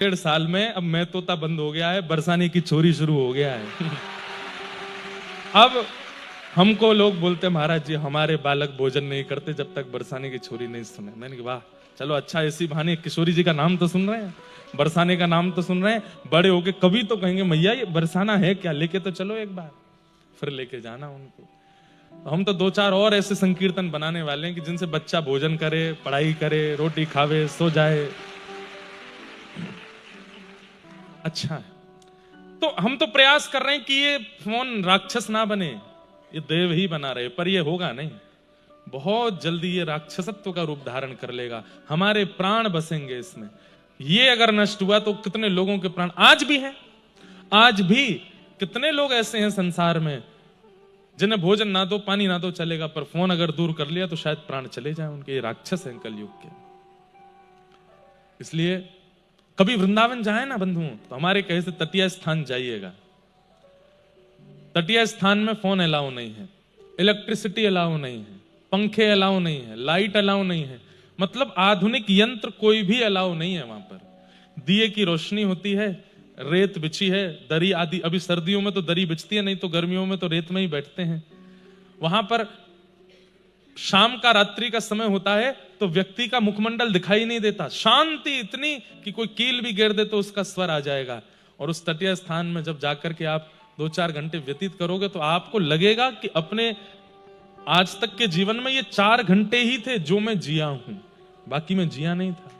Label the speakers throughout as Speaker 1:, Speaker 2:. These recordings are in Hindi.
Speaker 1: 1.5 साल में अब मैं तोता बंद हो गया है, बरसाने की छोरी शुरू हो गया है। अब हमको लोग बोलते महाराज जी हमारे बालक भोजन नहीं करते जब तक बरसाने की छोरी नहीं सुने। मैंने कहा वाह चलो अच्छा, इसी बहाने किशोरी जी का नाम तो सुन रहे हैं, बरसाने का नाम तो सुन रहे हैं, बड़े होके कभी तो कहेंगे मैया ये बरसाना है क्या, लेके तो चलो एक बार। फिर लेके जाना उनको। हम तो 2-4 और ऐसे संकीर्तन बनाने वाले हैं कि जिनसे बच्चा भोजन करे, पढ़ाई करे, रोटी खावे, सो जाए। अच्छा है। तो हम तो प्रयास कर रहे हैं कि ये फोन राक्षस ना बने, ये देव ही बना रहे, पर ये होगा नहीं। बहुत जल्दी ये राक्षसत्व का रूप धारण कर लेगा, हमारे प्राण बसेंगे इसमें। ये अगर नष्ट हुआ तो कितने लोगों के प्राण आज भी हैं, आज भी कितने लोग ऐसे हैं संसार में जिन्हें भोजन ना दो पानी ना दो चलेगा, पर फोन अगर दूर कर लिया तो शायद प्राण चले जाए उनके। ये राक्षस हैं कलयुग के। इसलिए कभी वृंदावन जाए ना बंधुओं तो हमारे कहे से तटीय स्थान जाइएगा। तटीय स्थान में फोन अलाउ नहीं है, इलेक्ट्रिसिटी अलाउ नहीं है, पंखे अलाउ नहीं है, लाइट अलाउ नहीं है, मतलब आधुनिक यंत्र कोई भी अलाउ नहीं है वहां पर। दिए की रोशनी होती है, रेत बिछी है, दरी आदि, अभी सर्दियों में तो दरी बिछती है, नहीं तो गर्मियों में तो रेत में ही बैठते हैं। वहां पर शाम का रात्रि का समय होता है तो व्यक्ति का मुखमंडल दिखाई नहीं देता, शांति इतनी कि कोई कील भी गिर दे तो उसका स्वर आ जाएगा। और उस तटीय स्थान में जब जाकर के आप 2-4 घंटे व्यतीत करोगे तो आपको लगेगा कि अपने आज तक के जीवन में ये 4 घंटे ही थे जो मैं जिया हूं, बाकी मैं जिया नहीं था।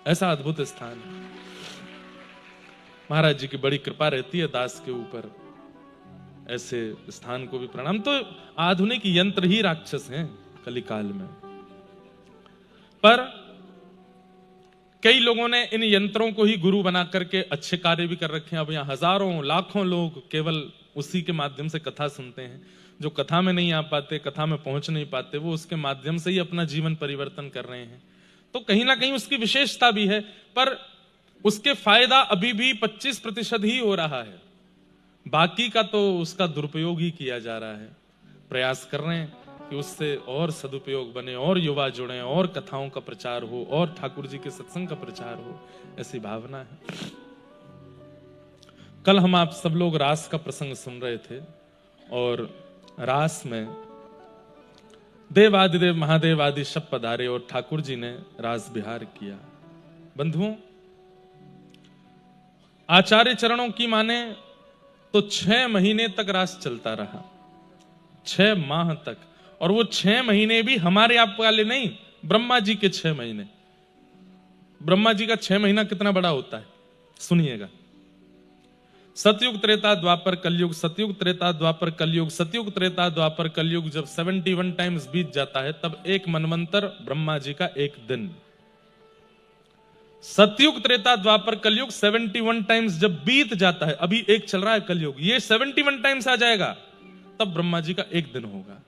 Speaker 1: ऐसा अद्भुत स्थान है। महाराज जी की बड़ी कृपा रहती है दास के ऊपर। ऐसे स्थान को भी प्रणाम। तो आधुनिक यंत्र ही राक्षस हैं कलिकाल में। पर कई लोगों ने इन यंत्रों को ही गुरु बना करके अच्छे कार्य भी कर रखे हैं। अब यहाँ हजारों लाखों लोग केवल उसी के माध्यम से कथा सुनते हैं। जो कथा में नहीं आ पाते, कथा में पहुंच नहीं पाते, वो उसके माध्यम से ही अपना जीवन परिवर्तन कर रहे हैं। तो कहीं ना कहीं उसकी विशेषता भी है, पर उसके फायदा अभी भी 25% ही हो रहा है, बाकी का तो उसका दुरुपयोग ही किया जा रहा है। प्रयास कर रहे हैं कि उससे और सदुपयोग बने, और युवा जुड़े, और कथाओं का प्रचार हो, और ठाकुर जी के सत्संग का प्रचार हो, ऐसी भावना है। कल हम आप सब लोग रास का प्रसंग सुन रहे थे, और रास में देवादिदेव महादेव आदि सब पधारे और ठाकुर जी ने रास विहार किया। बंधुओं, आचार्य चरणों की माने तो 6 महीने तक रास चलता रहा, 6 माह तक। और वो 6 महीने भी हमारे आप वाले नहीं, ब्रह्मा जी के 6 महीने। ब्रह्मा जी का 6 महीना कितना बड़ा होता है सुनिएगा। सतयुग त्रेता द्वापर कलयुग, सतयुग त्रेता द्वापर कलयुग, सतयुग त्रेता द्वापर कलयुग जब 71 टाइम्स बीत जाता है तब एक मनवंतर ब्रह्मा जी का एक दिन। सतयुग त्रेता द्वापर कलयुग 71 टाइम्स जब बीत जाता है, अभी एक चल रहा है कलयुग, ये 71 टाइम्स आ जाएगा तब ब्रह्मा जी का एक दिन होगा,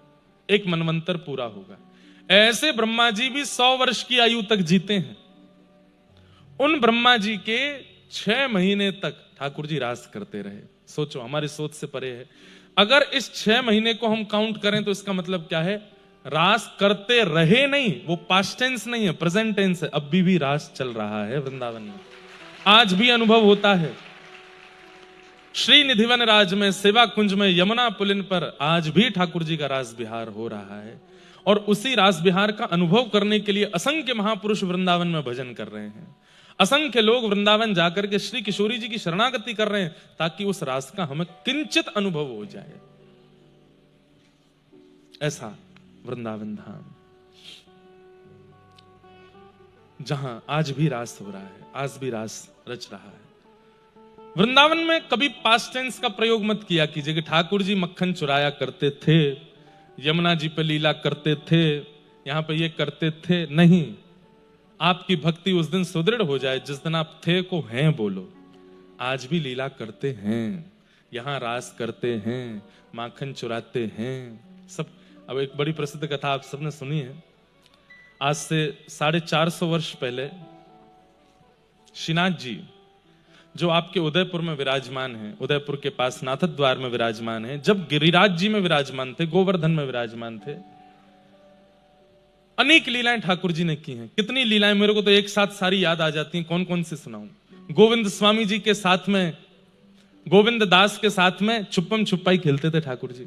Speaker 1: एक मनवंतर पूरा होगा। ऐसे ब्रह्मा जी भी 100 वर्ष की आयु तक जीते हैं। उन ब्रह्मा जी के 6 महीने तक ठाकुर जी रास करते रहे। सोचो, हमारी सोच से परे है। अगर इस 6 महीने को हम काउंट करें तो इसका मतलब क्या है? रास करते रहे नहीं, वो पास्ट टेंस नहीं है, प्रेजेंट टेंस है। अभी भी रास चल रहा है वृंदावन में, आज भी अनुभव होता है। श्री निधिवन राज में, सेवा कुंज में, यमुना पुलिन पर आज भी ठाकुर जी का रास विहार हो रहा है। और उसी रास विहार का अनुभव करने के लिए असंख्य महापुरुष वृंदावन में भजन कर रहे हैं। असंख्य लोग वृंदावन जाकर के श्री किशोरी जी की शरणागति कर रहे हैं ताकि उस रास का हमें किंचित अनुभव हो जाए। ऐसा वृंदावन धाम जहां आज भी रास हो रहा है, आज भी रास रच रहा है। वृंदावन में कभी पास्ट टेंस का प्रयोग मत किया कीजिए कि ठाकुर जी मक्खन चुराया करते थे, यमुना जी पे लीला करते थे, यहां पे ये करते थे। नहीं, आपकी भक्ति उस दिन सुदृढ़ हो जाए जिस दिन आप थे को हैं बोलो। आज भी लीला करते हैं, यहां रास करते हैं, माखन चुराते हैं सब। अब एक बड़ी प्रसिद्ध कथा आप सबने सुनी है। आज से 450 वर्ष पहले श्रीनाथ जी जो आपके उदयपुर में विराजमान हैं, उदयपुर के पास नाथद्वार में विराजमान हैं, जब गिरिराज जी में विराजमान थे, गोवर्धन में विराजमान थे, अनेक लीलाएं ठाकुर जी ने की हैं। कितनी लीलाएं, मेरे को तो एक साथ सारी याद आ जाती हैं, कौन कौन सी सुनाऊं। गोविंद स्वामी जी के साथ में, गोविंद दास के साथ में छुपम छुपाई खेलते थे ठाकुर जी।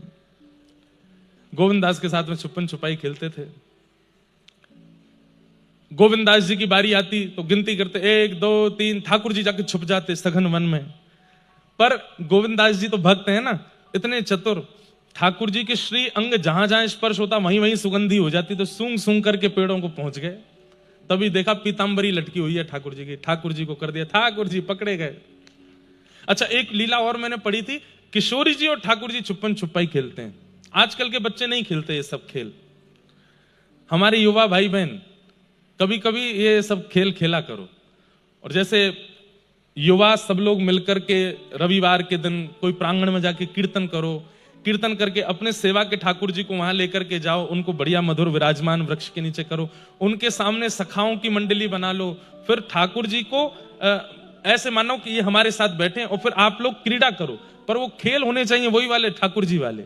Speaker 1: गोविंद दास के साथ में छुपन छुपाई खेलते थे। गोविंद दास जी की बारी आती तो गिनती करते 1 2 3, ठाकुर जी जाके छुप जाते सघन वन में। पर गोविंद दास जी तो भक्त हैं ना, इतने चतुर, ठाकुर जी के श्री अंग जहां जहां स्पर्श होता वहीं वहीं सुगंधी हो जाती, तो सूंघ सूंघ करके पेड़ों को पहुंच गए। तभी देखा पीतांबरी लटकी हुई है ठाकुर जी की, ठाकुर जी को कर दिया, ठाकुर जी पकड़े गए। अच्छा, एक लीला और मैंने पढ़ी थी, किशोरी जी और ठाकुर जी छुपन छुपाई खेलते हैं। आजकल के बच्चे नहीं खेलते ये सब खेल। हमारे युवा भाई बहन कभी कभी ये सब खेल खेला करो। और जैसे युवा सब लोग मिलकर के रविवार के दिन कोई प्रांगण में जाके कीर्तन करो, कीर्तन करके अपने सेवा के ठाकुर जी को वहां लेकर के जाओ, उनको बढ़िया मधुर विराजमान वृक्ष के नीचे करो, उनके सामने सखाओं की मंडली बना लो, फिर ठाकुर जी को ऐसे मानो कि ये हमारे साथ बैठे हैं, और फिर आप लोग क्रीड़ा करो। पर वो खेल होने चाहिए वही वाले ठाकुर जी वाले।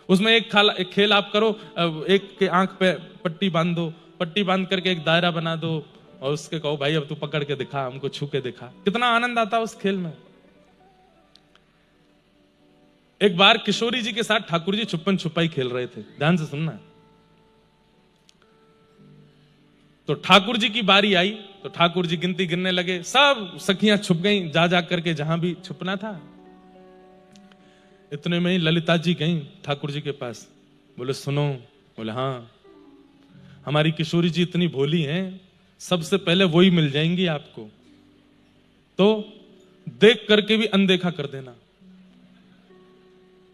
Speaker 1: उसमें एक खेल आप करो, एक के आंख पे पट्टी बांध दो, पट्टी बांध करके एक दायरा बना दो और उसके कहो भाई अब तू पकड़ के दिखा, हमको छू के दिखा। कितना आनंद आता उस खेल में। एक बार किशोरी जी के साथ ठाकुर जी छुपन छुपाई खेल रहे थे, ध्यान से सुनना। तो ठाकुर जी की बारी आई तो ठाकुर जी गिनती गिनने लगे, सब सखियां छुप गईं जा जा करके जहां भी छुपना था। इतने में ही ललिता जी गईं ठाकुर जी के पास, बोले सुनो, बोले हाँ, हमारी किशोरी जी इतनी भोली हैं, सबसे पहले वही मिल जाएंगी आपको, तो देख करके भी अनदेखा कर देना।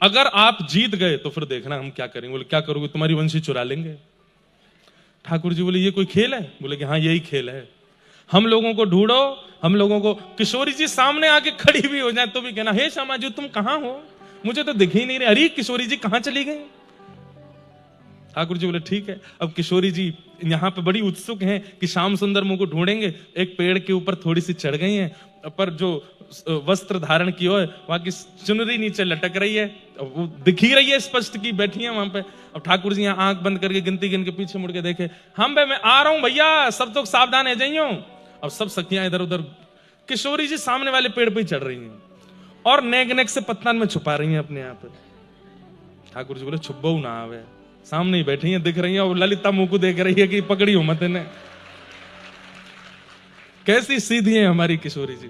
Speaker 1: अगर आप जीत गए तो फिर देखना हम क्या करेंगे। बोले क्या करोगे, तुम्हारी वंशी चुरा लेंगे। ठाकुर जी बोले ये कोई खेल है? बोले कि हाँ यही खेल है, हम लोगों को ढूंढो, हम लोगों को। किशोरी जी सामने आके खड़ी भी हो जाए तो भी कहना हे श्यामा जी तुम कहां हो, मुझे तो दिख ही नहीं रहे, अरे किशोरी जी कहां चली गई। ठाकुर जी बोले ठीक है। अब किशोरी जी यहाँ पे बड़ी उत्सुक हैं कि श्याम सुंदर मुंह को ढूंढेंगे। एक पेड़ के ऊपर थोड़ी सी चढ़ गई हैं, पर जो वस्त्र धारण की है वहां की चुनरी नीचे लटक रही है, वो दिख ही रही है स्पष्ट की बैठी है वहां पे। अब ठाकुर जी यहाँ आंख बंद करके गिनती गिन के पीछे मुड़ के देखे, हम भाई मैं आ रहा हूं भैया, सब तो सावधान है जाइयो। अब सब सखियां इधर उधर, किशोरी जी सामने वाले पेड़ पे ही चढ़ रही हैं और नेक नेक से पत्तन में छुपा रही हैं अपने आप। ठाकुर जी बोले छुपो ना आवे, सामने ही बैठी हैं दिख रही हैं, और ललिता मुंह को देख रही है कि पकड़ी हो मत ने। कैसी सीधी है हमारी किशोरी जी।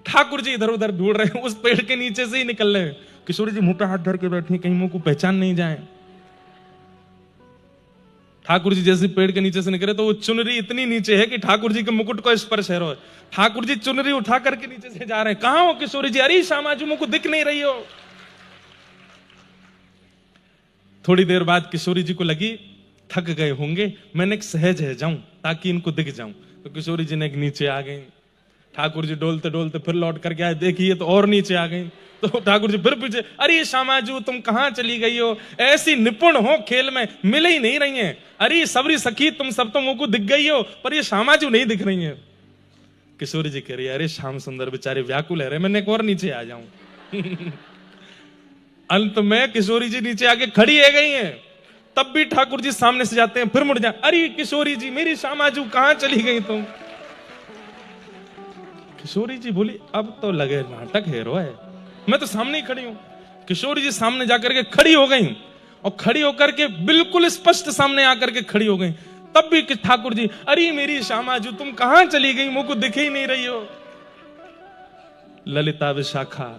Speaker 1: ठाकुर जी इधर उधर ढूंढ रहे हैं, उस पेड़ के नीचे से ही निकल रहे हैं। किशोरी जी मुंह पे हाथ धर के बैठी हैं, कहीं मुंह को पहचान नहीं जाए। ठाकुर जी जैसे पेड़ के नीचे से निकले तो वो चुनरी इतनी नीचे है कि ठाकुर जी के मुकुट को स्पर्श है। ठाकुर जी चुनरी उठा करके नीचे से जा रहे हैं। कहां हो किशोरी जी? अरे श्यामा जी मुंह को दिख नहीं रही हो। थोड़ी देर बाद किशोरी जी को लगी थक गए होंगे, मैंने एक सहज है जाऊं ताकि इनको दिख जाऊं। तो किशोरी जी ने एक नीचे आ गई। ठाकुर जी डोलते डोलते फिर लौट करके आए, देखिए तो और नीचे आ गई। तो ठाकुर जी फिर पूछे, अरे श्यामा जी तुम कहां चली गई हो? ऐसी निपुण हो खेल में, मिल ही नहीं रही हैं। अरे सबरी सखी तुम सब तो मुंह को दिख गई हो, पर ये श्यामा जी नहीं दिख रही है। किशोरी जी कह रही है, अरे श्याम सुंदर बेचारे व्याकुल है रे, मैंने एक और नीचे आ जाऊं। अंत में किशोरी जी नीचे आके खड़ी है गई हैं। तब भी ठाकुर जी सामने से जाते हैं, फिर मुड़ जाए, अरे किशोरी जी मेरी श्यामा जी कहां चली गई तुम? किशोरी जी बोली अब तो लगे नाटक हीरो है, मैं तो सामने ही खड़ी हूं। किशोरी जी सामने जाकर के खड़ी हो गई, और खड़ी होकर के बिल्कुल स्पष्ट सामने आकर के खड़ी हो गई। तब भी ठाकुर जी, अरे मेरी श्यामा जी तुम कहां चली गई, मुंह को दिख ही नहीं रही हो। ललिता विशाखा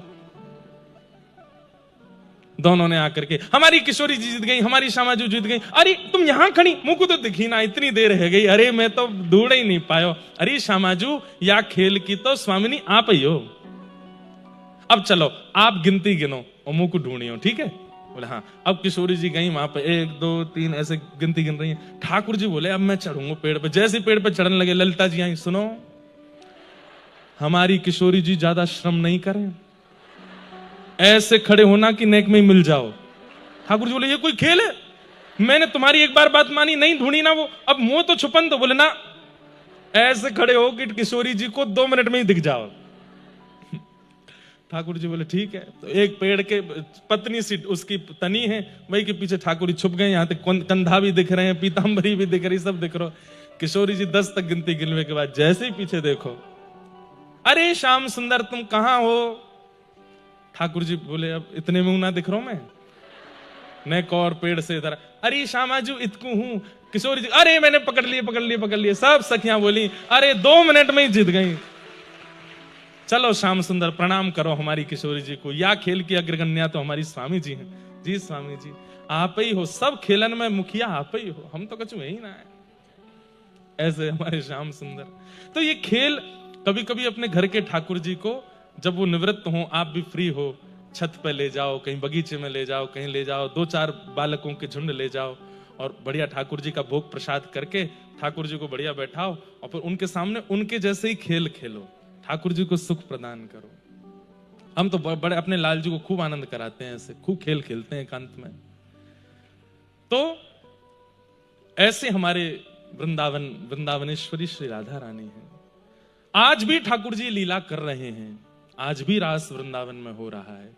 Speaker 1: दोनों ने आकर के, हमारी किशोरी जी जीत गई, हमारी श्यामा जी जीत गई। अरे तुम यहां खड़ी, मुंह को तो दिखी ना, इतनी देर है गई, अरे मैं तो ढूंढ ही नहीं पायो। अरे श्यामा जी या खेल की तो स्वामिनी आप ही हो। अब चलो आप गिनती गिनो और मुंह को ढूंढियो, ठीक है? बोले हाँ। अब किशोरी जी गई वहां पे 1 2 3 ऐसे गिनती गिन रही है। ठाकुर जी बोले अब मैं चढ़ूंगा पेड़ पे। जैसे पेड़ पे चढ़ने लगे, ललिता जी आई, सुनो हमारी किशोरी जी ज्यादा श्रम नहीं करें, ऐसे खड़े होना कि नेक में मिल जाओ। ठाकुर जी बोले ये कोई खेल है? मैंने तुम्हारी एक बार बात मानी, नहीं ढूंढी ना वो, अब मुंह तो छुपन दो। बोले ना, ऐसे खड़े हो कि किशोरी जी को 2 मिनट में ही दिख जाओ। ठाकुर जी बोले ठीक है। तो एक पेड़ के पत्नी सी उसकी तनी है, वही के पीछे ठाकुर जी छुप गए। यहाँ तक कंधा भी दिख रहे हैं, पीताम्बरी भी दिख रही, सब दिख रहा। किशोरी जी 10 तक गिनती गिनने के बाद जैसे ही पीछे देखो, अरे श्याम सुंदर तुम कहां हो? ठाकुर जी बोले अब इतने में ना दिख रहा हूं मैं, न कौर पेड़ से इधर, अरे श्यामाजू इतकू हूं। किशोरी जी अरे मैंने पकड़ लिए। सब सखियां बोली अरे 2 मिनट में ही जीत गई। चलो श्याम सुंदर प्रणाम करो हमारी किशोरी जी को, या खेल की अग्रगण्या तो हमारी स्वामी जी हैं। जी स्वामी जी आप ही हो, सब खेलन में मुखिया आप ही हो, हम तो कुछ ही ना है। ऐसे हमारे श्याम सुंदर। तो ये खेल कभी कभी अपने घर के ठाकुर जी को जब वो निवृत्त हो, आप भी फ्री हो, छत पे ले जाओ, कहीं बगीचे में ले जाओ, कहीं ले जाओ, 2-4 बालकों के झुंड ले जाओ और बढ़िया ठाकुर जी का भोग प्रसाद करके ठाकुर जी को बढ़िया बैठाओ और फिर उनके सामने उनके जैसे ही खेल खेलो, ठाकुर जी को सुख प्रदान करो। हम तो बड़े अपने लाल जी को खूब आनंद कराते हैं, ऐसे खूब खेल खेलते हैं एकांत में। तो ऐसे हमारे वृंदावनेश्वरी श्री राधा रानी है। आज भी ठाकुर जी लीला कर रहे हैं, आज भी रास वृंदावन में हो रहा है।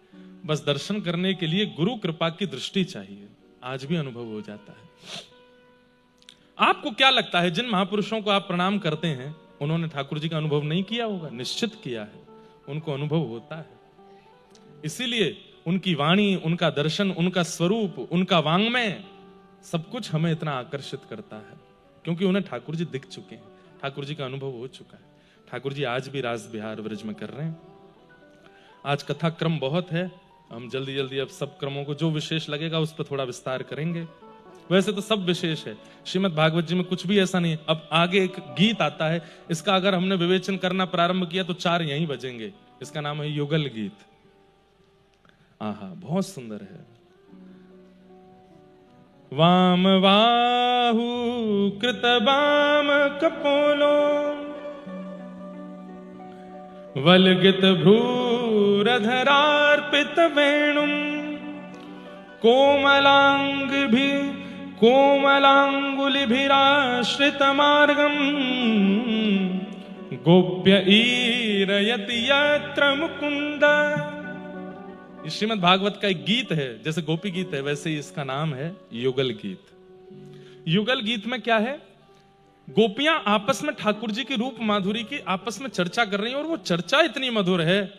Speaker 1: बस दर्शन करने के लिए गुरु कृपा की दृष्टि चाहिए, आज भी अनुभव हो जाता है। आपको क्या लगता है जिन महापुरुषों को आप प्रणाम करते हैं उन्होंने ठाकुर जी का अनुभव नहीं किया होगा? निश्चित किया है, उनको अनुभव होता है। इसीलिए उनकी वाणी, उनका दर्शन, उनका स्वरूप, उनका वांग्मय सब कुछ हमें इतना आकर्षित करता है, क्योंकि उन्हें ठाकुर जी दिख चुके हैं, ठाकुर जी का अनुभव हो चुका है। ठाकुर जी आज भी रास बिहार ब्रज में कर रहे हैं। आज कथा क्रम बहुत है, हम जल्दी जल्दी अब सब क्रमों को जो विशेष लगेगा उस पर थोड़ा विस्तार करेंगे। वैसे तो सब विशेष है, श्रीमद् भागवत जी में कुछ भी ऐसा नहीं है। अब आगे एक गीत आता है, इसका अगर हमने विवेचन करना प्रारंभ किया तो 4 यहीं बजेंगे। इसका नाम है युगल गीत। आहा बहुत सुंदर है। वाम बाहु कृत वाम कपोलो वलगित भ्रूरधरार्पित वेणुम कोमलांगुलिभिराश्रित मार्गम गोप्य ईरयति यत्र मुकुंद। श्रीमद् भागवत का एक गीत है, जैसे गोपी गीत है वैसे ही इसका नाम है युगल गीत। युगल गीत में क्या है? गोपियां आपस में ठाकुर जी की रूप माधुरी की आपस में चर्चा कर रही हैं और वो चर्चा इतनी मधुर है,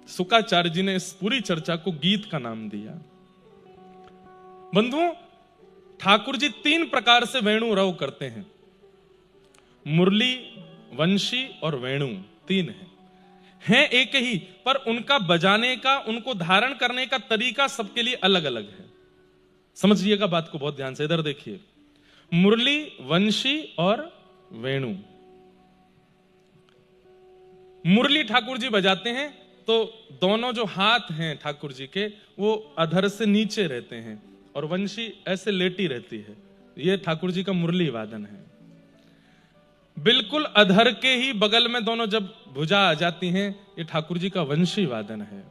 Speaker 1: शुकाचार्य जी ने इस पूरी चर्चा को गीत का नाम दिया। बंधुओं, ठाकुर जी 3 प्रकार से वेणु रव करते हैं। मुरली, वंशी और वेणु 3 हैं एक ही, पर उनका बजाने का, उनको धारण करने का तरीका सबके लिए अलग अलग है। समझिएगा बात को बहुत ध्यान से, इधर देखिए। मुरली, वंशी और वेणु। मुरली ठाकुर जी बजाते हैं तो दोनों जो हाथ हैं ठाकुर जी के वो अधर से नीचे रहते हैं और वंशी ऐसे लेटी रहती है। ये ठाकुर जी का मुरली वादन है। बिल्कुल अधर के ही बगल में दोनों जब भुजा आ जाती हैं, ये ठाकुर जी का वंशी वादन है।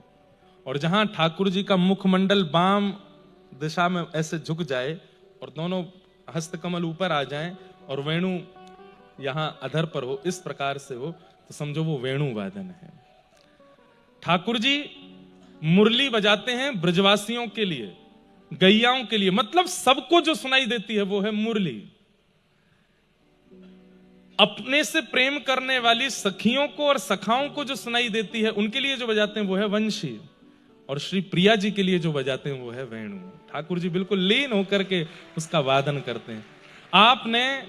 Speaker 1: और जहां ठाकुर जी का मुखमंडल बाम दिशा में ऐसे झुक जाए और दोनों हस्तकमल ऊपर आ जाएं और वेणु यहां अधर पर हो, इस प्रकार से हो, तो समझो वो वेणु वादन है। ठाकुर जी मुरली बजाते हैं ब्रजवासियों के लिए, गैयाओं के लिए, मतलब सबको जो सुनाई देती है वो है मुरली। अपने से प्रेम करने वाली सखियों को और सखाओं को जो सुनाई देती है उनके लिए जो बजाते हैं वो है वंशी, और श्री प्रिया जी के लिए जो बजाते हैं वो है वेणु। ठाकुर जी बिल्कुल लीन होकर के उसका वादन करते हैं। आपने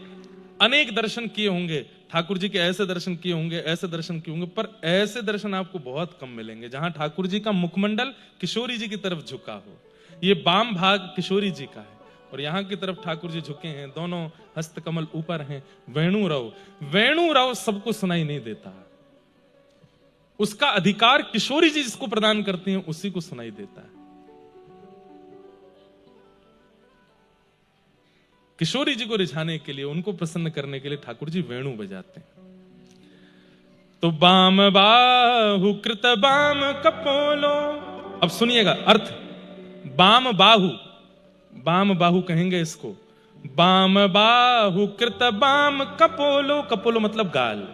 Speaker 1: अनेक दर्शन किए होंगे, ठाकुर जी के ऐसे दर्शन किए होंगे, ऐसे दर्शन किए होंगे, पर ऐसे दर्शन आपको बहुत कम मिलेंगे जहां ठाकुर जी का मुखमंडल किशोरी जी की तरफ झुका हो। ये बाम भाग किशोरी जी का है और यहां की तरफ ठाकुर जी झुके हैं, दोनों हस्तकमल ऊपर हैं। वेणु रव सबको सुनाई नहीं देता, उसका अधिकार किशोरी जी जिसको प्रदान करती हैं उसी को सुनाई देता है। किशोरी जी को रिझाने के लिए, उनको प्रसन्न करने के लिए ठाकुर जी वेणु बजाते हैं। तो बाम बाहु कृत बाम कपोलो, अब सुनिएगा अर्थ। बाम बाहु कहेंगे इसको। बाम बाहु कृत बाम कपोलो, कपोलो मतलब गाल।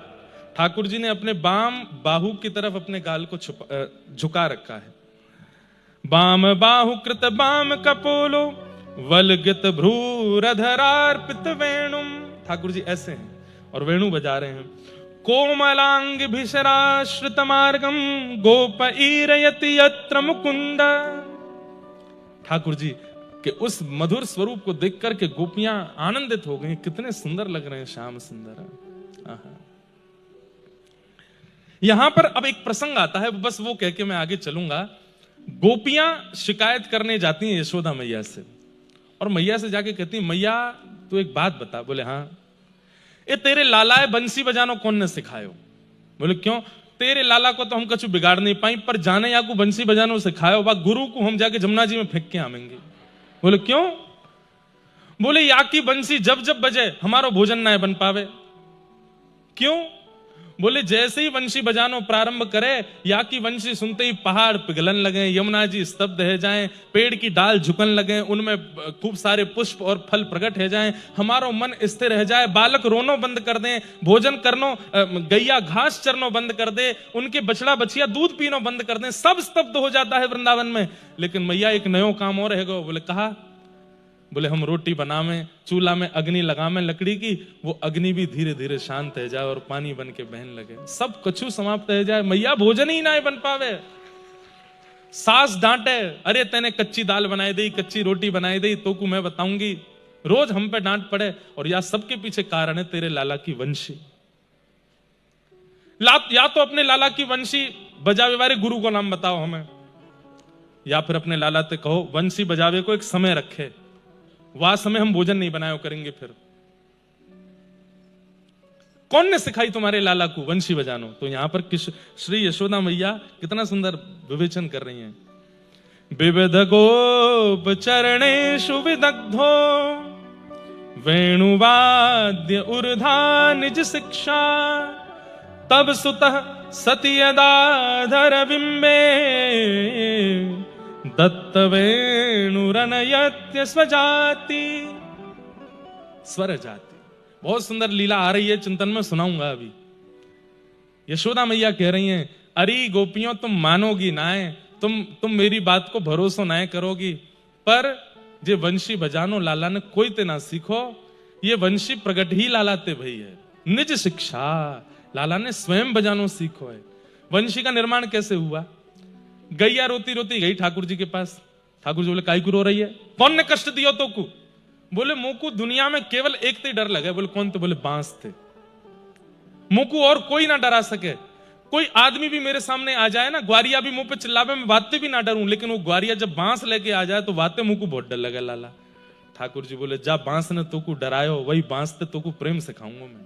Speaker 1: ठाकुर जी ने अपने बाम बाहु की तरफ अपने गाल को झुका रखा है। बाम बाहु कृत बाम कपोलो वलगित भ्रूरधरार्पित वेणुम। ठाकुर जी ऐसे हैं और वेणु बजा रहे हैं। कोमलांग भिषराश्रित मार्गम गोपईरयति यत्र मुकुंद। ठाकुर जी के उस मधुर स्वरूप को देख करके गोपियां आनंदित हो गई, कितने सुंदर लग रहे हैं श्याम सुंदर। यहां पर अब एक प्रसंग आता है, बस वो कह के मैं आगे चलूंगा। गोपियां शिकायत करने जाती हैं यशोदा मैया से, और मैया से जाके कहती मैया तू एक बात बता। बोले हाँ। ये तेरे लालाए बंसी बजानो कौन ने सिखायो? बोले क्यों? तेरे लाला को तो हम कछु बिगाड़ नहीं पाई, पर जाने या को बंसी बजानो सिखायो बा गुरु को हम जाके जमुना जी में फेंक के आवेंगे। बोले क्यों? बोले या की बंसी जब जब बजे हमारो भोजन ना बन पावे। क्यों? बोले जैसे ही वंशी बजानो प्रारंभ करे, या की वंशी सुनते ही पहाड़ पिघलन लगे, यमुना जी स्तब्ध हो जाएं, पेड़ की डाल झुकन लगे, उनमें खूब सारे पुष्प और फल प्रकट हो जाएं, हमारो मन स्थिर रह जाए, बालक रोनो बंद कर दें, भोजन करनो, गैया घास चरनो बंद कर दे, उनके बछड़ा बछिया दूध पीनो बंद कर दें, सब स्तब्ध हो जाता है वृंदावन में। लेकिन मैया एक नयो काम और रहेगा। बोले कहा? बोले हम रोटी बनावे, चूल्हा में अग्नि लगावे लकड़ी की, वो अग्नि भी धीरे धीरे शांत हो जाए और पानी बन के बहन लगे, सब कछु समाप्त हो जाए, मैया भोजन ही ना बन पावे। सास डांटे, अरे तेने कच्ची दाल बनाई दी, कच्ची रोटी बनाई दी, तो को मैं बताऊंगी, रोज हम पे डांट पड़े। और या सबके पीछे कारण है तेरे लाला की वंशी। या तो अपने लाला की वंशी बजावे वाले गुरु को नाम बताओ हमें, या फिर अपने लाला से कहो वंशी बजावे को एक समय रखे, वह समय हम भोजन नहीं बनाया करेंगे। फिर कौन ने सिखाई तुम्हारे लाला को वंशी बजानो? तो यहां पर श्री यशोदा मैया कितना सुंदर विवेचन कर रही हैं। विविध गोप चरणेषु विदग्धो वेणुवाद्य ऊर्धा निज शिक्षा, तब सुतः सति यदाधर बिंबे दत्त वेणुरनयत्य स्वजाति। स्वर जाति बहुत सुंदर लीला आ रही है, चिंतन में सुनाऊंगा अभी। यशोदा मैया कह रही हैं, अरे गोपियों तुम मानोगी ना, तुम मेरी बात को भरोसा ना करोगी, पर जे वंशी बजानो लाला ने कोई ते ना सीखो, ये वंशी प्रगट ही लाला ते भई है, निज शिक्षा लाला ने स्वयं बजानो सीखो है। वंशी का निर्माण कैसे हुआ? गैया रोती रोती गई ठाकुर जी के पास। ठाकुर जी बोले काई को रो रही है? कौन ने कष्ट दिया तो को? बोले मुकु दुनिया में केवल एक ते डर लगे। बोले कौन? तो बोले बांस थे। मुकु और कोई ना डरा सके। कोई आदमी भी मेरे सामने आ जाए ना, ग्वारिया भी मुंह पे चिल्लावे, मैं बातें भी ना डरूं, लेकिन वो ग्वारिया जब बांस लेके आ जाए तो बातें मुकु बहुत डर लगे लाला। ठाकुर जी बोले जा बांस ने तो को डरायो, वही बांस ते तो को प्रेम सिखाऊंगा मैं।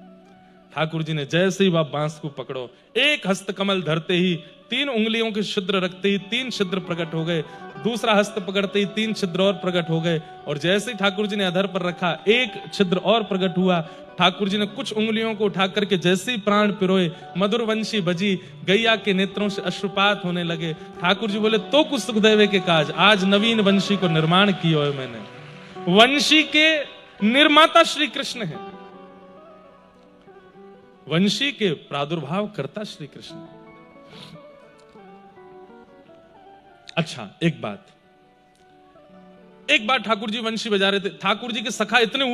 Speaker 1: ठाकुर जी ने जैसे ही वह बांस को पकड़ो, एक हस्त कमल धरते ही 3 उंगलियों के छिद्र रखते ही 3 छिद्र प्रकट हो गए, दूसरा हस्त पकड़ते ही 3 छिद्र और प्रकट हो गए, और जैसे ही ठाकुर जी ने अधर पर रखा 1 छिद्र और प्रकट हुआ। ठाकुर जी ने कुछ उंगलियों को उठा करके जैसे ही प्राण पिरोए, मधुर वंशी बजी, गैया के नेत्रों से अश्रुपात होने लगे। ठाकुर जी बोले तो कुछ सुखदेवे के काज, आज नवीन वंशी को निर्माण किया है मैंने। वंशी के निर्माता श्री कृष्ण है, वंशी के प्रादुर्भाव करता श्री कृष्ण। अच्छा एक बात ठाकुर जी वंशी बजा रहे थे, ठाकुर जी के सखा इतने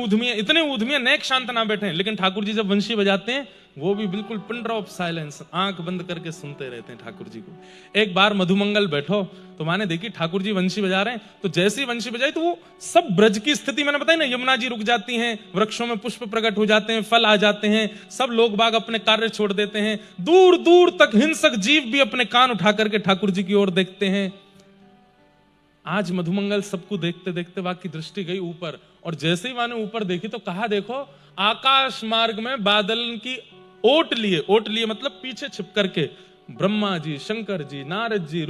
Speaker 1: ऊधमिया नेक शांत ना बैठे, लेकिन ठाकुर जी जब वंशी बजाते हैं वो भी बिल्कुल पिन ड्रॉप साइलेंस, आंख बंद करके सुनते रहते हैं ठाकुर जी को। एक बार मधुमंगल बैठो तो माने देखी ठाकुर जी वंशी बजा रहे हैं, तो जैसे ही वंशी बजाई तो वो सब ब्रज की स्थिति मैंने बताई ना, यमुना जी रुक जाती हैं, वृक्षों में पुष्प प्रकट हो जाते हैं, फल आ जाते हैं, सब लोग बाग अपने कार्य छोड़ देते हैं, दूर दूर तक हिंसक जीव भी अपने कान उठा करके ठाकुर जी की ओर देखते हैं। आज मधुमंगल सबको देखते देखते वहां की दृष्टि गई ऊपर, और जैसे ही वहां ने ऊपर देखी तो कहा देखो आकाश मार्ग में बादल की ओट लिए मतलब पीछे छिप करके ब्रह्मा जी, शंकर जी, नारद जी,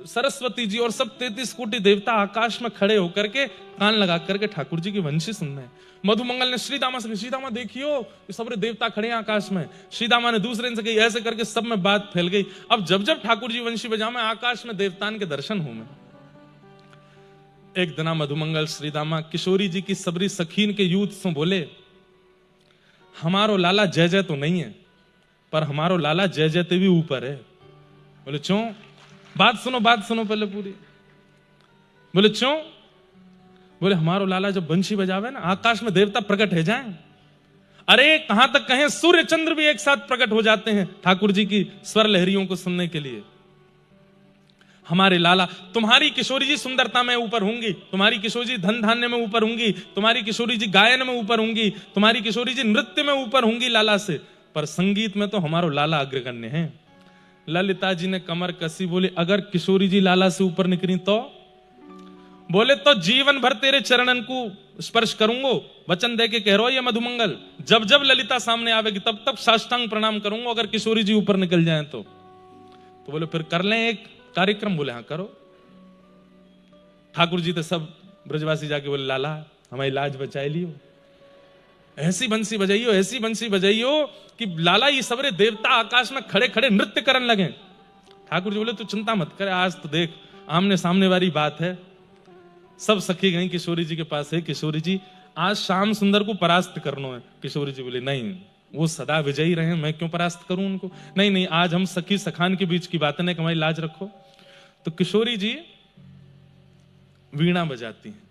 Speaker 1: सरस्वती जी और सब 33 कोटि देवता आकाश में खड़े होकर के कान लगा करके ठाकुर जी की वंशी सुन रहे हैं। मधुमंगल ने श्रीदामा से, श्रीदामा देखियो सब देवता खड़े हैं आकाश में। श्रीदामा ने दूसरे से कही, ऐसे करके सब में बात फैल गई। अब जब जब ठाकुर जी वंशी बजा में आकाश में देवतान के दर्शन हो में। एक दिना मधुमंगल श्रीदामा किशोरी जी की सबरी सखीन के यूथ से बोले, हमारो लाला जय जय तो नहीं है, पर हमारो लाला जय जय ते भी ऊपर है। बोले क्यों? बात सुनो पहले पूरी। बोले क्यों? बोले हमारो लाला जब बंशी बजावे ना, आकाश में देवता प्रकट है जाए, अरे कहां तक कहें, सूर्य चंद्र भी एक साथ प्रकट हो जाते हैं ठाकुर जी की स्वर लहरियों को सुनने के लिए। हमारे लाला, तुम्हारी किशोरी जी सुंदरता में ऊपर होंगी, तुम्हारी किशोरी जी धन धान्य में ऊपर होंगी, तुम्हारी किशोरी जी गायन में ऊपर होंगी, तुम्हारी किशोरी जी नृत्य में ऊपर होंगी लाला से, पर संगीत में तो हमारो लाला अग्रगण्य है। ललिता जी ने कमर कसी, बोले अगर किशोरी जी लाला से ऊपर निकली तो? बोले तो जीवन भर तेरे चरणन को स्पर्श करूंगो, वचन दे के कह रहो ये मधुमंगल, जब जब ललिता सामने आवेगी तब तब साष्टांग प्रणाम करूंगा अगर किशोरी जी ऊपर निकल जाए तो बोले फिर कर लें एक कार्यक्रम। बोले हाँ करो। ठाकुर जी तो सब ब्रजवासी जाके बोले लाला हमारी लाज बचाए लियो, ऐसी बंसी बजाइयो, ऐसी बंसी बजाइयो कि लाला ये सबरे देवता आकाश में खड़े खड़े नृत्य करने लगे। ठाकुर जी बोले तू चिंता मत कर, आज तो देख आमने सामने वाली बात है। सब सखी गई किशोरी जी के पास, है किशोरी जी आज श्याम सुंदर को परास्त करना है। किशोरी जी बोले नहीं, वो सदा विजयी रहे, मैं क्यों परास्त करूं उनको। नहीं नहीं, आज हम सखी सखान के बीच की बातें नहीं, हमारी लाज रखो। तो किशोरी जी वीणा बजाती हैं,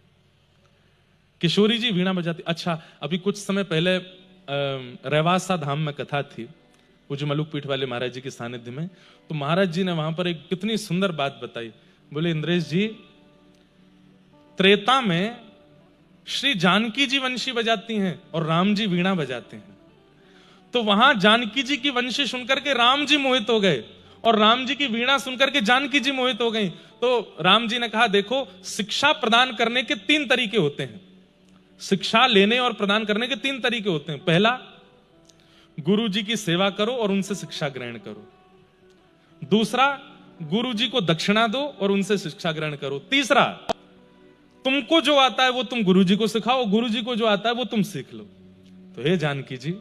Speaker 1: किशोरी जी वीणा बजाती। अच्छा, अभी कुछ समय पहले रेवासा धाम में कथा थी पूज्य मलुक पीठ वाले महाराज जी के सानिध्य में, तो महाराज जी ने वहां पर एक कितनी सुंदर बात बताई। बोले इंद्रेश जी, त्रेता में श्री जानकी जी वंशी बजाती हैं और राम जी वीणा बजाते हैं। तो वहां जानकी जी की वंशी सुनकर के राम जी मोहित हो गए और राम जी की वीणा सुनकर के जानकी जी मोहित हो गई। तो राम जी ने कहा देखो, शिक्षा प्रदान करने के 3 तरीके होते हैं, शिक्षा लेने और प्रदान करने के 3 तरीके होते हैं। पहला, गुरु जी की सेवा करो और उनसे शिक्षा ग्रहण करो। दूसरा, गुरु जी को दक्षिणा दो और उनसे शिक्षा ग्रहण करो। तीसरा, तुमको जो आता है वो तुम गुरु जी को सिखाओ, गुरु जी को जो आता है वो तुम सीख लो। तो हे जानकी जी,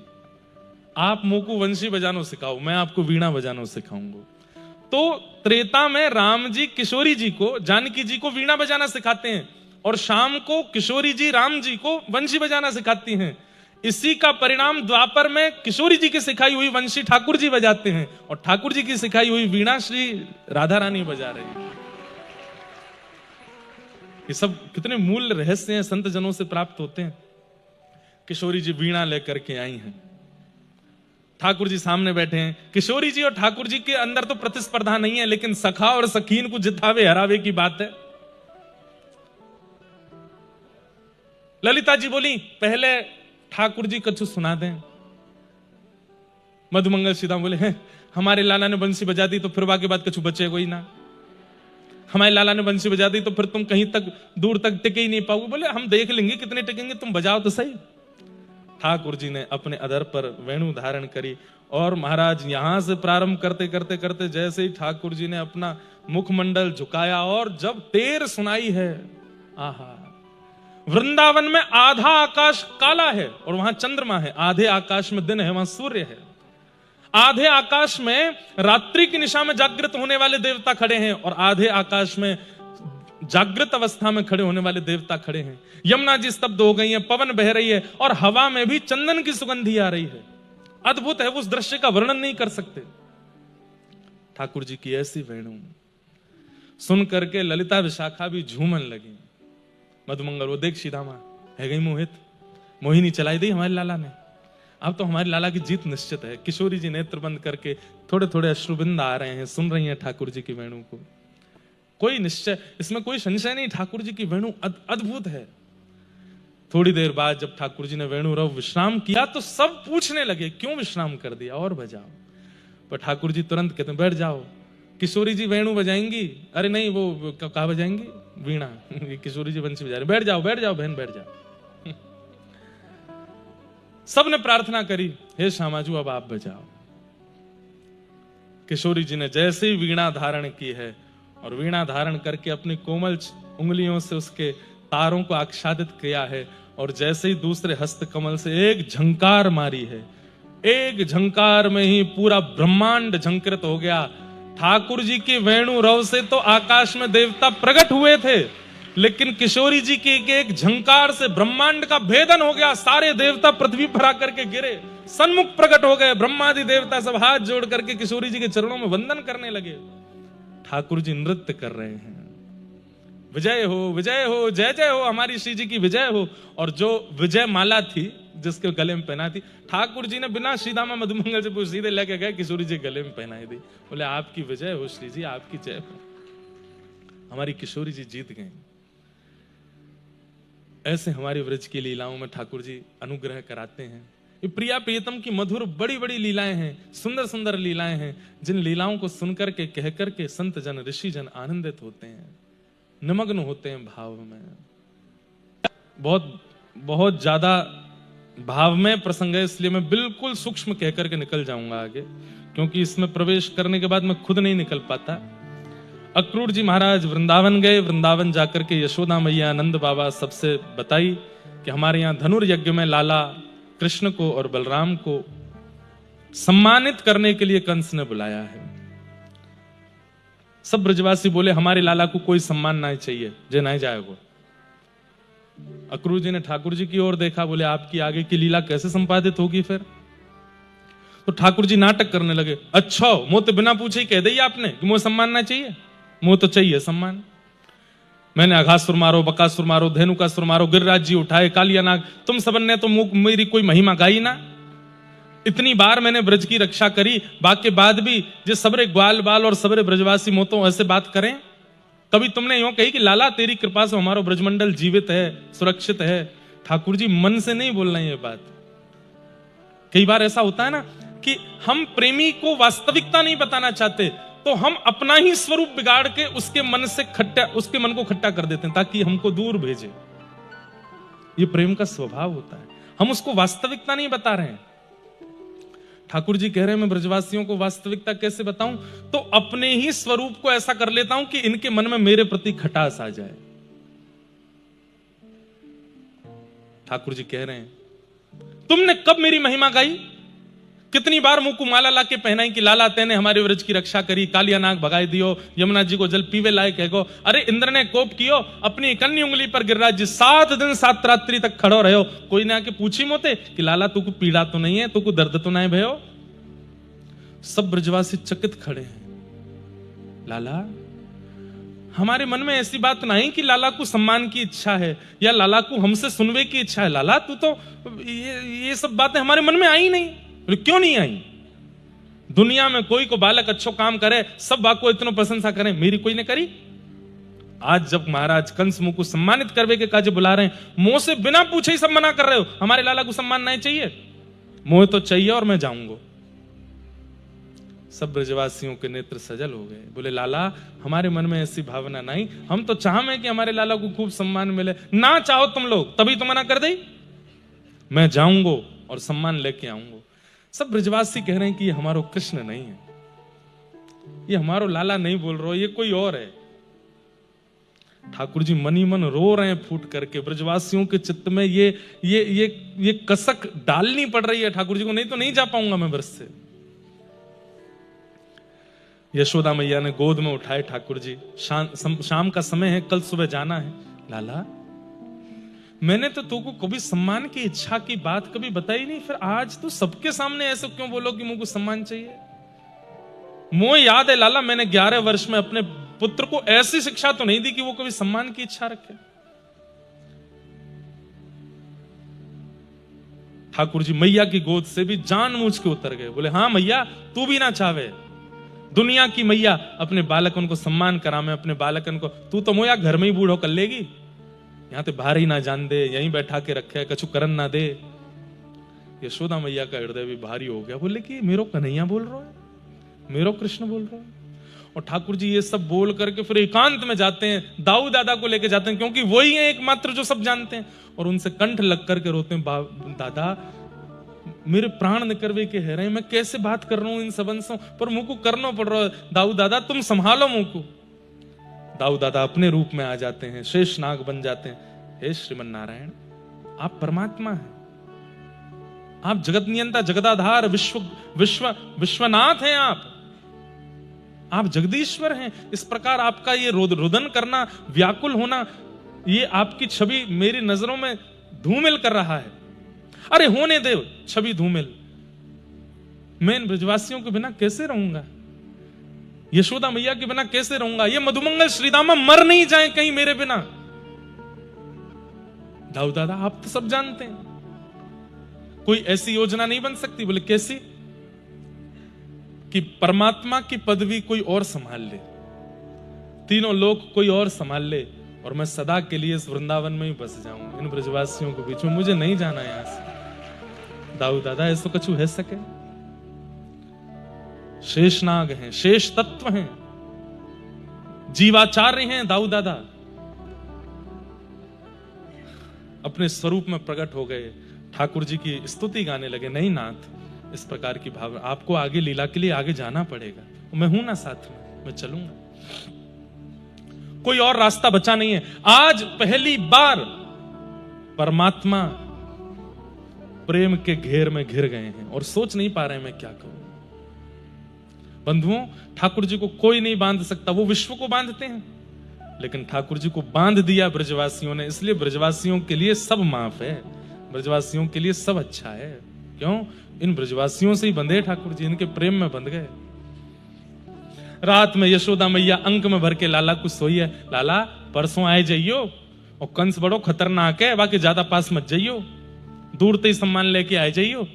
Speaker 1: आप मोको वंशी बजानो सिखाओ, मैं आपको वीणा बजानो सिखाऊंगा। तो त्रेता में राम जी किशोरी जी को, जानकी जी को वीणा बजाना सिखाते हैं और शाम को किशोरी जी राम जी को वंशी बजाना सिखाती हैं। इसी का परिणाम द्वापर में किशोरी जी की सिखाई हुई वंशी ठाकुर जी बजाते हैं और ठाकुर जी की सिखाई हुई वीणा श्री राधा रानी बजा रही है। ये सब कितने मूल रहस्य हैं, संत जनों से प्राप्त होते हैं। किशोरी जी वीणा लेकर के आई हैं, ठाकुर जी सामने बैठे हैं। किशोरी जी और ठाकुर जी के अंदर तो प्रतिस्पर्धा नहीं है, लेकिन सखा और सखीन को जितावे हरावे की बात है। ललिता जी बोली पहले ठाकुर जी कछु सुना दें। मधुमंगल सीधा बोले हैं हमारे लाला ने बंसी बजा दी तो फिर वाके बाद कछु बचे कोई ना, हमारे लाला ने बंसी बजा दी तो फिर तुम कहीं तक दूर तक टिके ही नहीं पाओगे। बोले हम देख लेंगे कितने टिकेंगे, तुम बजाओ तो सही। ठाकुर जी ने अपने अधर पर वेणु धारण करी और महाराज यहां से प्रारंभ करते करते करते जैसे ही ठाकुर जी ने अपना मुखमंडल झुकाया और जब तेर सुनाई है, आहा, वृंदावन में आधा आकाश काला है और वहां चंद्रमा है, आधे आकाश में दिन है, वहां सूर्य है। आधे आकाश में रात्रि की निशा में जागृत होने वाले देवता खड़े हैं और आधे आकाश में जागृत अवस्था में खड़े होने वाले देवता खड़े हैं। यमुना जी स्तब्ध हो गई है, पवन बह रही है और हवा में भी चंदन की सुगंधी आ रही है। अद्भुत है, उस दृश्य का वर्णन नहीं कर सकते। ठाकुर जी की ऐसी वेणु सुन करके ललिता विशाखा भी झूमन लगी। मधुमंगल वो देख सीधा मां है गई मोहित, मोहिनी चलाई दी हमारे लाला ने। अब तो हमारे लाला की जीत निश्चित है। किशोरी जी नेत्र बंद करके थोड़े थोड़े अश्रुबिंद आ रहे हैं, सुन रही हैं ठाकुर जी की वेणु को। कोई निश्चय, इसमें कोई संशय नहीं, ठाकुर जी की वेणु अद्भुत है। थोड़ी देर बाद जब ठाकुर जी ने वेणु रव विश्राम किया तो सब पूछने लगे क्यों विश्राम कर दिया, और बजाओ। पर ठाकुर जी तुरंत कहते हैं बैठ जाओ। किशोरी जी वेणु बजाएंगी, अरे नहीं वो कहा बजाएंगी, वीणा। किशोरी जी बंसी बजा रही, बैठ जाओ बैठ जाओ बहन बैठ जाओ। सबने प्रार्थना करी, हे श्यामाजू अब आप बजाओ। किशोरी जी ने जैसे ही वीणा धारण की है और वीणा धारण करके अपनी कोमल उंगलियों से उसके तारों को आच्छादित किया है और जैसे ही दूसरे हस्त कमल से एक झंकार मारी है, एक झंकार में ही पूरा ब्रह्मांड झंकृत हो गया। ठाकुर जी की वेणु रव से तो आकाश में देवता प्रकट हुए थे, लेकिन किशोरी जी की एक झंकार से ब्रह्मांड का भेदन हो गया। सारे देवता पृथ्वी पर आकर के गिरे, सन्मुख प्रकट हो गए। ब्रह्मादि देवता सब हाथ जोड़ करके किशोरी जी के चरणों में वंदन करने लगे। ठाकुर जी नृत्य कर रहे हैं, विजय हो जय जय हो हमारी श्री जी की विजय हो। और जो विजय माला थी जिसके गले में पहना थी। ठाकुर जी ने बिना श्रीदामा मधुमंगल से पूछ सीधे लेके गए किशोरी जी गले में पहनाई दी। बोले आपकी विजय हो श्री जी, आपकी जय हो। हमारी किशोरी जी जीत गए। ऐसे हमारी व्रज की लीलाओं में ठाकुर जी अनुग्रह कराते हैं। ये प्रिया प्रियतम की मधुर बड़ी बड़ी लीलाएं हैं, सुंदर सुंदर लीलाएं हैं, जिन लीलाओं को सुनकर के कह करके संत जन ऋषि जन आनंदित होते हैं, निमग्न होते हैं भाव में। बहुत बहुत ज्यादा भाव में प्रसंग है, इसलिए मैं बिल्कुल सूक्ष्म कह करके निकल जाऊंगा आगे, क्योंकि इसमें प्रवेश करने के बाद मैं खुद नहीं निकल पाता। अक्रूर जी महाराज वृंदावन गए। वृंदावन जाकर के यशोदा मैया, नंद बाबा सबसे बताई कि हमारे यहाँ धनुर्यज्ञ में लाला कृष्ण को और बलराम को सम्मानित करने के लिए कंस ने बुलाया है। सब ब्रजवासी बोले हमारे लाला को कोई सम्मान नहीं चाहिए, जे नहीं जाएगा। अक्रूर जी ने ठाकुर जी की ओर देखा, बोले आपकी आगे की लीला कैसे संपादित होगी फिर? तो ठाकुर जी नाटक करने लगे। अच्छा मुझे तो बिना पूछे ही कह दी आपने कि मुझे सम्मान ना चाहिए? मुझे तो चाहिए सम्मान। मैंने अघासुर मारो, बकासुर मारो, धेनुकासुर मारो, गिरिराज जी उठाए, कालिया नाग, तुम सबन ने तो मेरी कोई महिमा गाई ना। इतनी बार मैंने ब्रज की रक्षा करी, बाकी बाद भी जो सबरे ग्वाल बाल और सबरे ब्रजवासी मोतो ऐसे बात करें। कभी तुमने यूं कही कि लाला तेरी कृपा से हमारा ब्रजमंडल जीवित है, सुरक्षित है? ठाकुर जी मन से नहीं बोल रहे हैं ये बात। कई बार ऐसा होता है ना कि हम प्रेमी को वास्तविकता नहीं बताना चाहते, तो हम अपना ही स्वरूप बिगाड़ के उसके मन से खट्टा, उसके मन को खट्टा कर देते हैं ताकि हमको दूर भेजे। ये प्रेम का स्वभाव होता है, हम उसको वास्तविकता नहीं बता रहे हैं। ठाकुर जी कह रहे हैं मैं ब्रजवासियों को वास्तविकता कैसे बताऊं? तो अपने ही स्वरूप को ऐसा कर लेता हूं कि इनके मन में मेरे प्रति खटास आ जाए। ठाकुर जी कह रहे हैं तुमने कब मेरी महिमा गाई? कितनी बार मुंह को माला लाके पहनाई कि लाला तेने हमारे व्रज की रक्षा करी, कालिया नाग भगाई दियो, यमुना जी को जल पीवे लाए कहो। अरे इंद्र ने कोप कियो, अपनी इकन्नी उंगली पर गिरिराज जी 7 दिन 7 रात्रि तक खड़ो रहो। कोई ने आके पूछी मोते कि लाला तू को पीड़ा तो नहीं है, तू को दर्द तो नहीं भयो? सब ब्रजवासी चकित खड़े हैं। लाला, हमारे मन में ऐसी बात नहीं कि लाला को सम्मान की इच्छा है या लाला को हमसे सुनवे की इच्छा है। लाला तू तो ये सब बातें हमारे मन में आई नहीं। क्यों नहीं आई? दुनिया में कोई को बालक अच्छो काम करे, सब बाको इतनो प्रशंसा करें, मेरी कोई ने करी? आज जब महाराज कंस मुंह को सम्मानित करवे के काज बुला रहे हैं, मुंह से बिना पूछे ही सब मना कर रहे हो, हमारे लाला को सम्मान नहीं चाहिए? मुझे तो चाहिए और मैं जाऊंगा। सब ब्रजवासियों के नेत्र सजल हो गए। बोले लाला हमारे मन में ऐसी भावना नहीं, हम तो चाहें कि हमारे लाला को खूब सम्मान मिले। ना चाहो तुम लोग तभी तो मना कर दे। मैं जाऊंगा और सम्मान लेके आऊंगा। सब ब्रजवासी कह रहे हैं कि ये हमारो कृष्ण नहीं है, ये हमारो लाला नहीं बोल रहा, ये कोई और है। ठाकुर जी मनी मन रो रहे हैं फूट करके। ब्रजवासियों के चित्त में ये कसक डालनी पड़ रही है ठाकुर जी को, नहीं तो नहीं जा पाऊंगा मैं ब्रज से। यशोदा मैया ने गोद में उठाए ठाकुर जी। शाम का समय है, कल सुबह जाना है। लाला मैंने तो तुमको कभी सम्मान की इच्छा की बात कभी बताई नहीं, फिर आज तो सबके सामने ऐसे क्यों बोलो कि मुझको सम्मान चाहिए? मुझे याद है लाला, मैंने 11 वर्ष में अपने पुत्र को ऐसी शिक्षा तो नहीं दी कि वो कभी सम्मान की इच्छा रखे। ठाकुर जी मैया की गोद से भी जानबूझ के उतर गए। बोले हाँ मैया, तू भी ना चाहे दुनिया की मैया अपने बालकन को सम्मान करा, मैं अपने बालकन को, तू तो मोया घर में ही बूढ़ो कर लेगी, यहां तो बाहर ही ना जान दे, यहीं बैठा के रखे, कछु करन ना दे। यशोदा मैया का हृदय भी भारी हो गया। बोले कि मेरो कन्हैया बोल रहा है, मेरो कृष्ण बोल रहा है। और ठाकुर जी ये सब बोल करके फिर एकांत में जाते हैं, दाऊ दादा को लेके जाते हैं, क्योंकि वही है एकमात्र जो सब जानते हैं। और उनसे कंठ लग करके रोते हैं, दादा मेरे प्राण निकरवे के है रहे, मैं कैसे बात कर रहा हूं इन सबंसों पर, मुंह को करना पड़ रहा है। दाऊ दादा तुम संभालो मुंह को। दाऊ दादा अपने रूप में आ जाते हैं, शेष नाग बन जाते हैं। हे श्रीमन नारायण, आप परमात्मा हैं, आप जगत नियंता, जगदाधार, विश्वनाथ हैं, आप जगदीश्वर हैं। इस प्रकार आपका ये रुदन करना, व्याकुल होना, ये आपकी छवि मेरी नजरों में धूमिल कर रहा है। अरे होने दे छवि धूमिल, मैं इन ब्रजवासियों के बिना कैसे रहूंगा, यशोदा मैया के बिना कैसे रहूंगा? ये मधुमंगल श्रीदामा मर नहीं जाए कहीं मेरे बिना। दाऊ दादा आप तो सब जानते हैं, कोई ऐसी योजना नहीं बन सकती? बोले कैसी? कि परमात्मा की पदवी कोई और संभाल ले, तीनों लोग कोई और संभाल ले, और मैं सदा के लिए इस वृंदावन में ही बस जाऊं, इन ब्रजवासियों के बीच में, मुझे नहीं जाना यहां से। दाऊ दादा ऐसा कुछ है सके? शेषनाग हैं, शेष तत्व हैं, जीवाचार्य हैं दाऊ दादा, अपने स्वरूप में प्रकट हो गए, ठाकुर जी की स्तुति गाने लगे। नहीं नाथ, इस प्रकार की भावना, आपको आगे लीला के लिए आगे जाना पड़ेगा, मैं हूं ना साथ में, मैं चलूंगा, कोई और रास्ता बचा नहीं है। आज पहली बार परमात्मा प्रेम के घेर में घिर गए हैं और सोच नहीं पा रहे हैं मैं क्या करूं। बंधुओं, ठाकुर जी को कोई नहीं बांध सकता, वो विश्व को बांधते हैं, लेकिन ठाकुर जी को बांध दिया ब्रजवासियों ने, इसलिए ब्रजवासियों के लिए सब माफ है, ब्रजवासियों के लिए सब अच्छा है। क्यों? इन ब्रजवासियों से ही बंधे ठाकुर जी, इनके प्रेम में बंध गए। रात में यशोदा मैया अंक में भर के लाला को सोई है, लाला परसों आए जाइयो, और कंस बड़ो खतरनाक है, बाकी ज्यादा पास मत जाइयो, दूर ते ही सम्मान लेके आए जाइयो।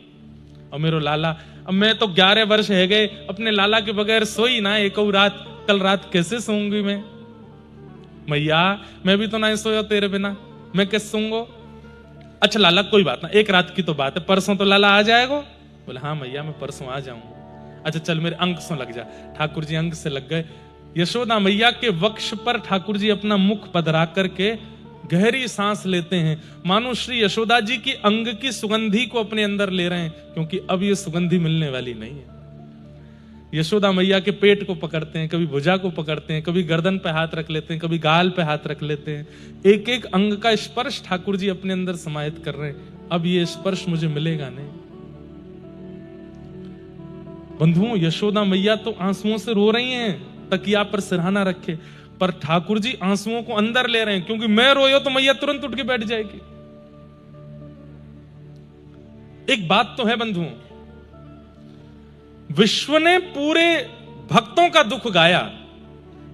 Speaker 1: और मेरो लाला, अब मैं तो 11 वर्ष है गए अपने लाला के बगैर सोई ना एक रात, कल रात कैसे सोऊंगी मैं? मैया मैं भी तो नहीं सोया तेरे बिना, मैं कैसे सोऊंगा? अच्छा लाला कोई बात ना, एक रात की तो बात है, परसों तो लाला आ जाएगा। बोले हाँ मैया मैं परसों आ जाऊंगा। अच्छा चल मेरे अंक से लग जा। ठाकुर जी अंक से लग गए। यशोदा मैया के वक्ष पर ठाकुर जी अपना मुख पधरा करके गहरी सांस लेते हैं, मानो श्री यशोदा जी की अंग की सुगंधी को अपने अंदर ले रहे हैं, क्योंकि अब ये सुगंधी मिलने वाली नहीं है। यशोदा मैया के पेट को पकड़ते हैं, कभी भुजा को पकड़ते हैं, कभी गर्दन पे हाथ रख लेते हैं, कभी गाल पे हाथ रख लेते हैं, एक एक अंग का स्पर्श ठाकुर जी अपने अंदर समाहित कर रहे हैं। अब ये स्पर्श मुझे मिलेगा नहीं। बंधुओं, यशोदा मैया तो आंसुओं से रो रही हैं, तकिया पर सिरहाना रखे, पर ठाकुर जी आंसुओं को अंदर ले रहे हैं, क्योंकि मैं रोयो तो मैया तुरंत उठ के बैठ जाएगी। एक बात तो है बंधुओं, विश्व ने पूरे भक्तों का दुख गाया,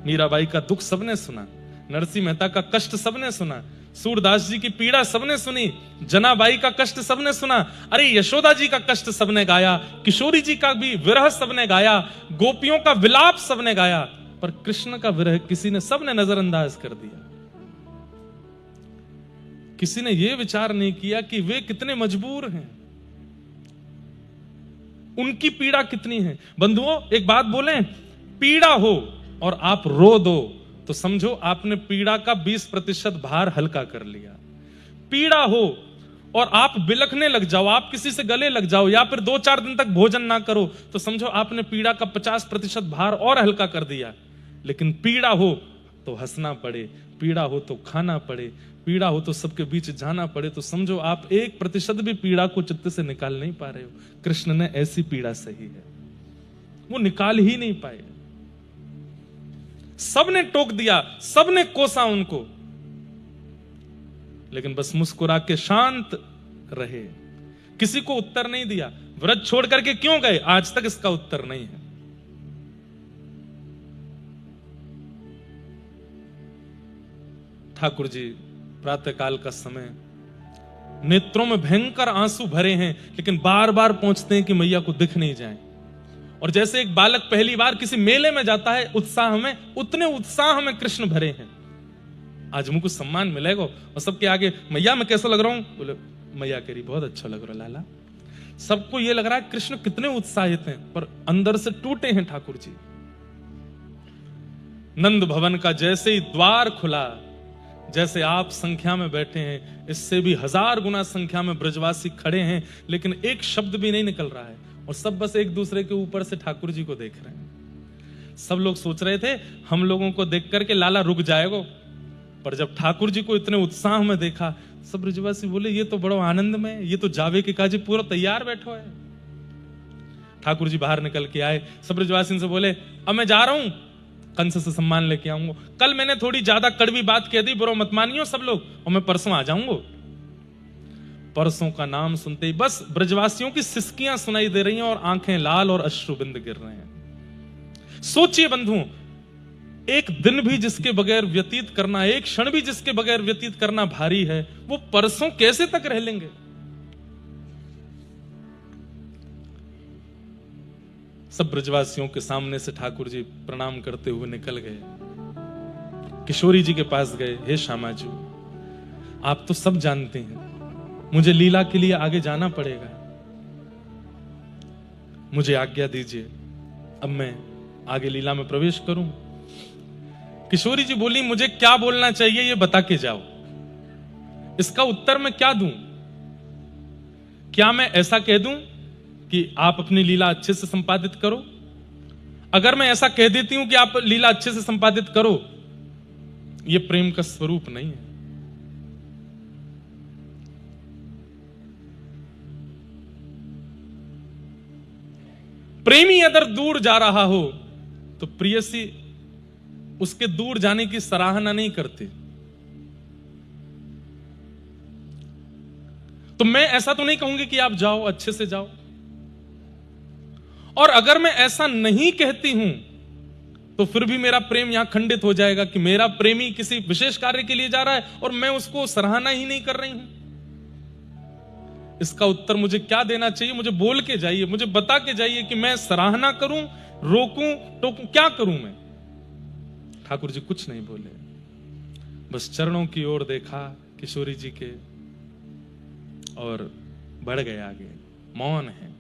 Speaker 1: मीराबाई का दुख सबने सुना, नरसिंह मेहता का कष्ट सबने सुना, सूरदास जी की पीड़ा सबने सुनी, जनाबाई का कष्ट सबने सुना, अरे यशोदा जी का कष्ट सबने गाया, किशोरी जी का भी विरह सबने गाया, गोपियों का विलाप सबने गाया, पर कृष्ण का विरह किसी ने, सबने नजरअंदाज कर दिया। किसी ने यह विचार नहीं किया कि वे कितने मजबूर हैं, उनकी पीड़ा कितनी है। बंधुओं एक बात बोलें, पीड़ा हो और आप रो दो तो समझो आपने पीड़ा का 20% भार हल्का कर लिया। पीड़ा हो और आप बिलखने लग जाओ, आप किसी से गले लग जाओ, या फिर 2-4 दिन तक भोजन ना करो, तो समझो आपने पीड़ा का 50% भार और हल्का कर दिया। लेकिन पीड़ा हो तो हंसना पड़े, पीड़ा हो तो खाना पड़े, पीड़ा हो तो सबके बीच जाना पड़े, तो समझो आप 1% भी पीड़ा को चित्त से निकाल नहीं पा रहे हो। कृष्ण ने ऐसी पीड़ा सही है, वो निकाल ही नहीं पाए। सबने टोक दिया, सबने कोसा उनको, लेकिन बस मुस्कुरा के शांत रहे, किसी को उत्तर नहीं दिया। व्रत छोड़ करके क्यों गए, आज तक इसका उत्तर नहीं है। ठाकुर जी प्रातःकाल का समय, नेत्रों में भयंकर आंसू भरे हैं, लेकिन बार बार पहुंचते हैं कि मैया को दिख नहीं जाए। और जैसे एक बालक पहली बार किसी मेले में जाता है उत्साह में, उतने उत्साह में कृष्ण भरे हैं। आज मुझको सम्मान मिलेगा और सबके आगे मैया मैं कैसा लग रहा हूं, बोले मैया कह रही बहुत अच्छा लग रहा है लाला। सबको यह लग रहा है कृष्ण कितने उत्साहित हैं, पर अंदर से टूटे हैं ठाकुर जी। नंद भवन का जैसे ही द्वार खुला, जैसे आप संख्या में बैठे हैं, इससे भी 1000 गुना संख्या में ब्रजवासी खड़े हैं, लेकिन एक शब्द भी नहीं निकल रहा है, और सब बस एक दूसरे के ऊपर से ठाकुर जी को देख रहे हैं। सब लोग सोच रहे थे हम लोगों को देख करके लाला रुक जाएगा, पर जब ठाकुर जी को इतने उत्साह में देखा, सब ब्रजवासी बोले ये तो बड़ो आनंद में, ये तो जावे के काजी पूरा तैयार बैठो है। ठाकुर जी बाहर निकल के आए, सब ब्रजवासी से बोले अब मैं जा रहा हूं, कंस से सम्मान लेके आऊंगा। कल मैंने थोड़ी ज्यादा कड़वी बात कह दी, बुरा मत मानियो सब लोग, और मैं परसों आ जाऊंगा। परसों का नाम सुनते ही बस ब्रजवासियों की सिसकियां सुनाई दे रही हैं और आंखें लाल और अश्रुबिंद गिर रहे हैं। सोचिए बंधुओं, एक दिन भी जिसके बगैर व्यतीत करना, एक क्षण भी जिसके बगैर व्यतीत करना भारी है, वो परसों कैसे तक रह लेंगे। सब ब्रजवासियों के सामने से ठाकुर जी प्रणाम करते हुए निकल गए। किशोरी जी के पास गए, हे श्यामा जी, आप तो सब जानते हैं, मुझे लीला के लिए आगे जाना पड़ेगा, मुझे आज्ञा दीजिए, अब मैं आगे लीला में प्रवेश करूं। किशोरी जी बोली, मुझे क्या बोलना चाहिए ये बता के जाओ, इसका उत्तर मैं क्या दूं? क्या मैं ऐसा कह दूं कि आप अपनी लीला अच्छे से संपादित करो? अगर मैं ऐसा कह देती हूं कि आप लीला अच्छे से संपादित करो, ये प्रेम का स्वरूप नहीं है। प्रेमी अगर दूर जा रहा हो तो प्रियसी उसके दूर जाने की सराहना नहीं करती। तो मैं ऐसा तो नहीं कहूंगी कि आप जाओ, अच्छे से जाओ। और अगर मैं ऐसा नहीं कहती हूं तो फिर भी मेरा प्रेम यहां खंडित हो जाएगा कि मेरा प्रेमी किसी विशेष कार्य के लिए जा रहा है और मैं उसको सराहना ही नहीं कर रही हूं। इसका उत्तर मुझे क्या देना चाहिए? मुझे बोल के जाइए, मुझे बता के जाइए कि मैं सराहना करूं, रोकूं, टोकूं, क्या करूं मैं? ठाकुर जी कुछ नहीं बोले, बस चरणों की ओर देखा किशोरी जी के और बढ़ गए आगे। मौन है।